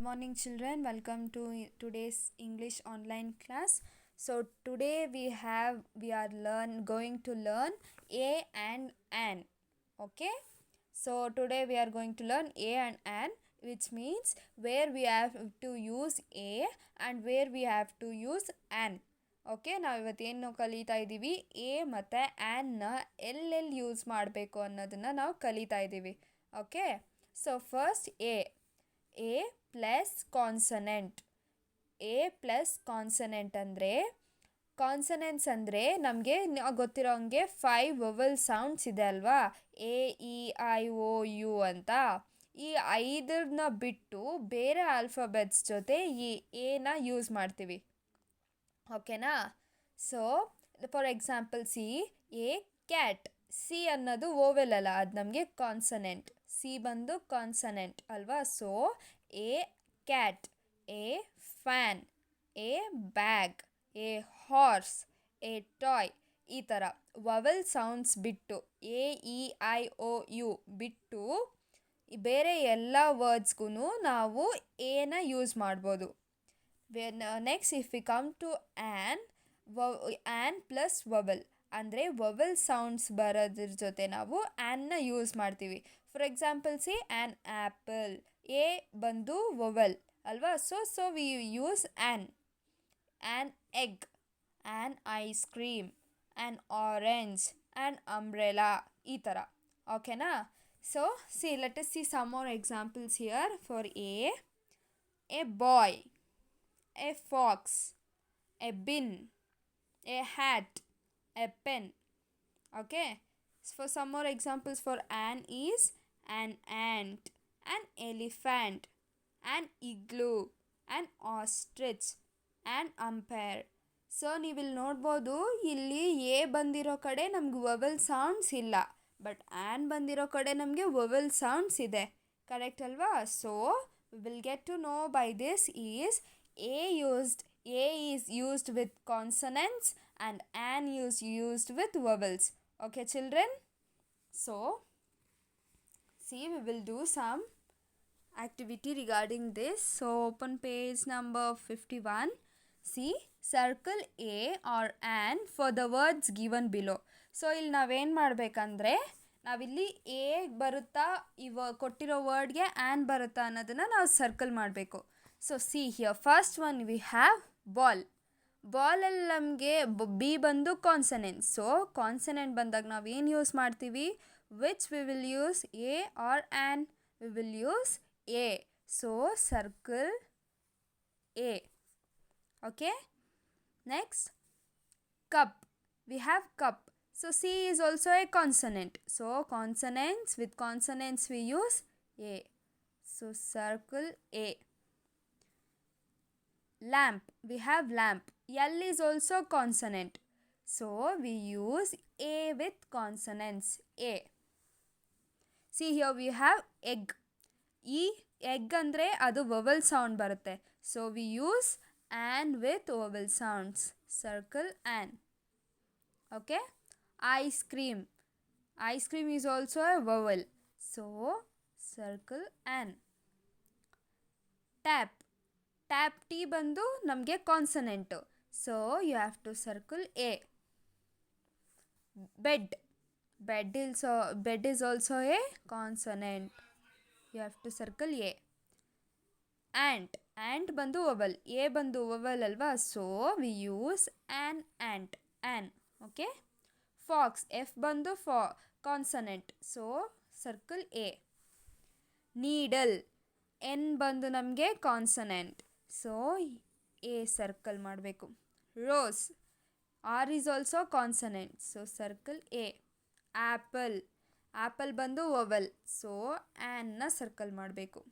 Morning children, welcome to today's English online class. So today we are going to learn a and an. Okay? So today we are going to learn a and an, which means where we have to use a and where we have to use an. Okay, ನಾವು ಇವತ್ತೇನು ಕಲಿತಾ ಇದ್ದೀವಿ, A ಮತ್ತು ಆ್ಯನ್ನ ಎಲ್ಲೆಲ್ಲಿ use ಮಾಡಬೇಕು ಅನ್ನೋದನ್ನು ನಾವು ಕಲಿತಾ ಇದ್ದೀವಿ. Okay, so first A plus consonant. A plus consonant ಅಂದರೆ ಕಾನ್ಸನೆಂಟ್ಸ್ ಅಂದರೆ ನಮಗೆ ಗೊತ್ತಿರೋ ಹಂಗೆ 5 ವೊವೆಲ್ ಸೌಂಡ್ಸ್ ಇದೆ ಅಲ್ವಾ, A E I O U ಅಂತ. ಈ 5ನ್ನ ಬಿಟ್ಟು ಬೇರೆ ಆಲ್ಫಾಬೆಟ್ಸ್ ಜೊತೆ ಈ ಎನ ಯೂಸ್ ಮಾಡ್ತೀವಿ. ಓಕೆನಾ? So for example a cat. C ಅನ್ನೋದು ಓವೆಲ್ ಅಲ್ಲ, ಅದು ನಮಗೆ ಕಾನ್ಸನೆಂಟ್. ಸಿ ಬಂದು ಕಾನ್ಸನೆಂಟ್ ಅಲ್ವಾ. So a cat, a fan, a bag, a horse, a toy. ಈ ಥರ ವವೆಲ್ ಸೌಂಡ್ಸ್ ಬಿಟ್ಟು A E I O U ಬಿಟ್ಟು ಬೇರೆ ಎಲ್ಲ ವರ್ಡ್ಸ್ಗೂ ನಾವು ಎನ ಯೂಸ್ ಮಾಡ್ಬೋದು. Next if we come to an plus vowel ಅಂದರೆ ವವೆಲ್ ಸೌಂಡ್ಸ್ ಬರೋದ್ರ ಜೊತೆ ನಾವು ಆ್ಯನ್ನ ಯೂಸ್ ಮಾಡ್ತೀವಿ. For example an apple. A ಬಂದು ವೊವೆಲ್ ಅಲ್ವಾ. So we use an egg, an ice cream, an orange, an umbrella. ಈ ಥರ. ಓಕೆನಾ? So let us see some more examples here. For a boy, a fox, a bin, a hat, a pen. Okay, for some more examples for an is an ant, an elephant, an igloo, an ostrich, an umpire. So ನೀವಿಲ್ಲಿ ನೋಡ್ಬೋದು, ಇಲ್ಲಿ a ಬಂದಿರೋ ಕಡೆ ನಮ್ಗೆ vowel sounds ಇಲ್ಲ, but an ಬಂದಿರೋ ಕಡೆ ನಮಗೆ ವೊವೆಲ್ ಸೌಂಡ್ಸ್ ಇದೆ. ಕರೆಕ್ಟ್ ಅಲ್ವಾ? So will get to know by this is A is used with consonants and an is used with vowels. Okay children? So we will do some activity regarding this. So open page number 51. Circle A or an for the words given below. So ಇಲ್ಲಿ ನಾವೇನು ಮಾಡಬೇಕಂದ್ರೆ, ನಾವಿಲ್ಲಿ A ಬರುತ್ತಾ ಕೊಟ್ಟಿರೋ ವರ್ಡ್ಗೆ an ಬರುತ್ತಾ ಅನ್ನೋದನ್ನು ನಾವು circle ಮಾಡಬೇಕು. So here first one we have ball. ಬಾಲಲ್ಲಿ ನಮಗೆ ಬಿ ಬಂದು ಕಾನ್ಸನೆಂಟ್. ಸೊ ಕಾನ್ಸನೆಂಟ್ ಬಂದಾಗ ನಾವು ಏನು ಯೂಸ್ ಮಾಡ್ತೀವಿ? Which we will use, a or an? We will use a. So circle a. Okay, next cup. We have cup. So C is also a consonant. So consonants, with consonants we use A. So circle A. Lamp. We have lamp. L is also consonant. So we use A with consonants. A. See here we have egg. Egg andre adu vowel sound barutte. So we use an with vowel sounds. Circle an. Okay. Ice cream. Ice cream is also a vowel. So circle an. Tap. Tap T ಬಂದು ನಮಗೆ consonant. So you have to circle a. Bed. Bed is also a consonant. You have to circle A. Ant ಬಂದು vowel. A ಬಂದು vowel ಅಲ್ವಾ. So we use an ant. Okay. Fox. F ಬಂದು consonant. So circle a. Needle. N ಬಂದು ನಮಗೆ consonant. So a circle ಮಾಡಬೇಕು. Rose. R is also consonant. So circle a. Apple ಬಂದು vowel. So ಆ್ಯನ್ನ circle ಮಾಡಬೇಕು.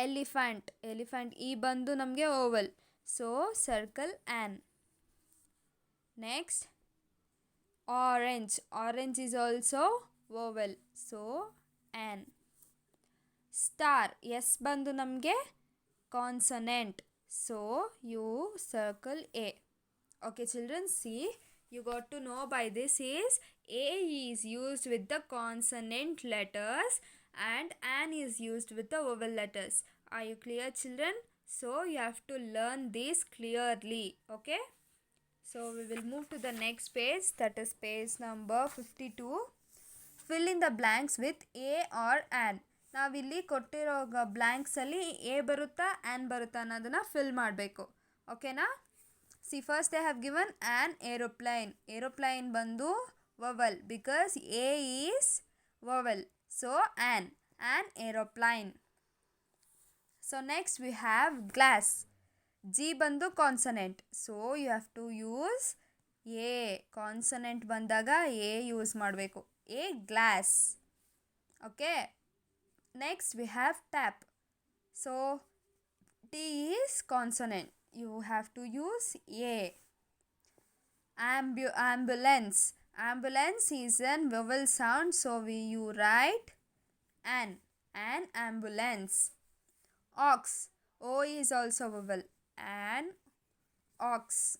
Elephant E ಬಂದು ನಮಗೆ vowel. So circle an. Next orange is also vowel. So an. Star. S ಬಂದು ನಮಗೆ consonant. So you circle a. Okay children, see you got to know by this is A is used with the consonant letters and an is used with the vowel letters. Are you clear, children? So you have to learn this clearly. Okay? So we will move to the next page, that is page number 52. Fill in the blanks with a or an. ನಾವಿಲ್ಲಿ ಕೊಟ್ಟಿರೋ ಬ್ಲ್ಯಾಂಕ್ಸಲ್ಲಿ A ಬರುತ್ತಾ an ಬರುತ್ತಾ ಅನ್ನೋದನ್ನು fill ಮಾಡಬೇಕು. ಓಕೆನಾ? See first they have given an aeroplane. Aeroplane ಬಂದು vowel because A is vowel. So an aeroplane. So next we have glass. G ಬಂದು consonant. So you have to use a. Consonant ಬಂದಾಗ a use ಮಾಡಬೇಕು. A glass. Okay. Next we have tap. So T is consonant. You have to use A. Ambulance. Ambulance is a vowel sound, so you write an ambulance. Ox. O is also vowel. An ox.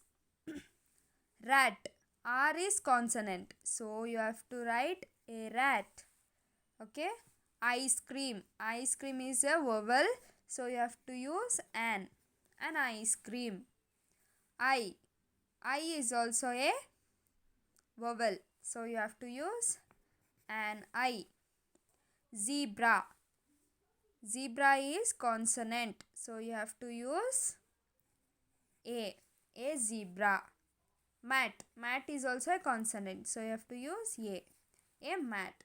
Rat. R is consonant, so you have to write a rat. Okay. Ice cream. Ice cream is a vowel, so you have to use an ice cream. I is also a vowel, so you have to use an I. Zebra. Zebra is consonant, so you have to use a zebra. Mat is also a consonant, so you have to use a mat.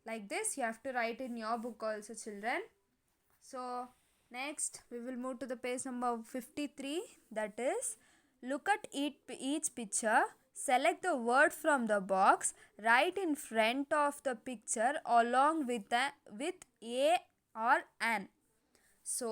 Like this you have to write in your book also, children. So next we will move to the page number 53, that is look at each picture, select the word from the box, write in front of the picture along with a or an. So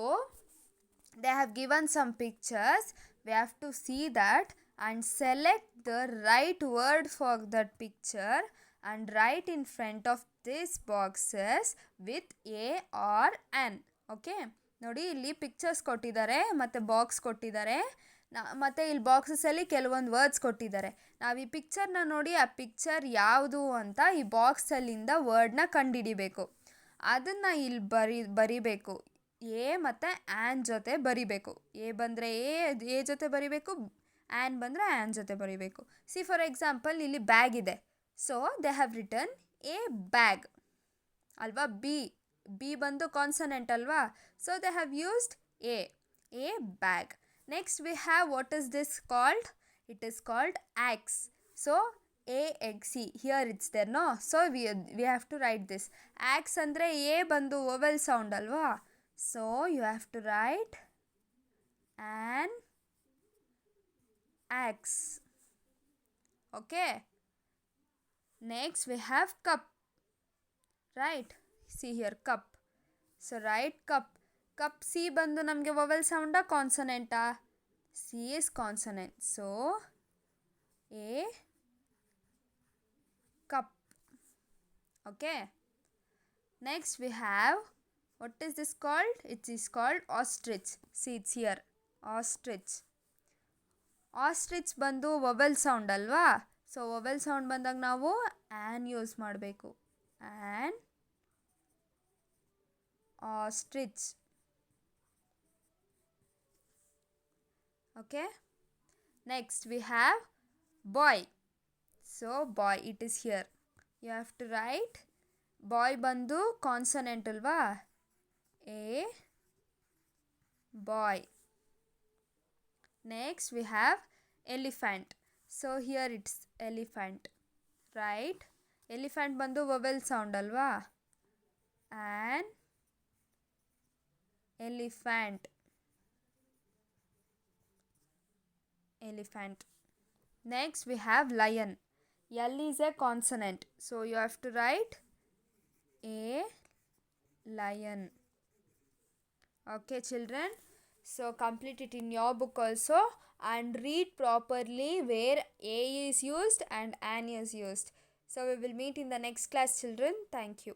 they have given some pictures, we have to see that and select the right word for that picture and write in front of these boxes with a or an. Okay, ನೋಡಿ ಇಲ್ಲಿ pictures ಕೊಟ್ಟಿದ್ದಾರೆ ಮತ್ತು box ಕೊಟ್ಟಿದ್ದಾರೆ. ಮತ್ತು ಇಲ್ಲಿ ಬಾಕ್ಸಸಲ್ಲಿ ಕೆಲವೊಂದು words ಕೊಟ್ಟಿದ್ದಾರೆ. ನಾವು ಈ ಪಿಕ್ಚರ್ನ ನೋಡಿ ಆ ಪಿಕ್ಚರ್ ಯಾವುದು ಅಂತ ಈ ಬಾಕ್ಸಲ್ಲಿಂದ ವರ್ಡ್ನ ಕಂಡುಹಿಡಿಬೇಕು. ಅದನ್ನು ಇಲ್ಲಿ ಬರಿಬೇಕು. ಎ ಮತ್ತು ಆ್ಯನ್ ಜೊತೆ ಬರಿಬೇಕು. ಎ ಬಂದರೆ ಎ ಜೊತೆ ಬರಿಬೇಕು, ಆ್ಯನ್ ಬಂದರೆ ಆ್ಯನ್ ಜೊತೆ ಬರಿಬೇಕು. ಸಿ ಫಾರ್ ಎಕ್ಸಾಂಪಲ್ ಇಲ್ಲಿ ಬ್ಯಾಗ್ ಇದೆ, so they have written a bag ಅಲ್ವಾ. ಬಿ ಬಂದು ಕಾನ್ಸನೆಂಟ್ ಅಲ್ವಾ, so they have used A bag. Next we have what is this called? It is called acts. So AXE, here it's there, no? So we have to write this. Axe ಅಂದರೆ a ಬಂದು vowel sound ಅಲ್ವಾ, so you have to write an axe. Okay. Next we have cup. Right? See here, cup. So write cup. Cup C ಬಂದು ನಮಗೆ vowel ಸೌಂಡಾ ಕಾನ್ಸನೆಂಟಾ? C is consonant. So a cup. Okay. Next we have, what is this called? It is called ostrich. See, it's here. Ostrich. Ostrich ಬಂದು vowel sound ಅಲ್ವಾ, so vowel sound ಬಂದಾಗ ನಾವು an use ಮಾಡಬೇಕು. An ostrich. Okay. Next we have boy. So boy, it is here. You have to write, boy ಬಂದು consonant ಅಲ್ವಾ, a boy. Next we have elephant. So here it's elephant. Right? Elephant ಬಂದು vowel sound ಅಲ್ವಾ, an elephant. Next we have lion. L is a consonant, so you have to write a lion. Okay, children. So complete it in your book also and read properly where a is used and an is used. So we will meet in the next class, children. Thank you.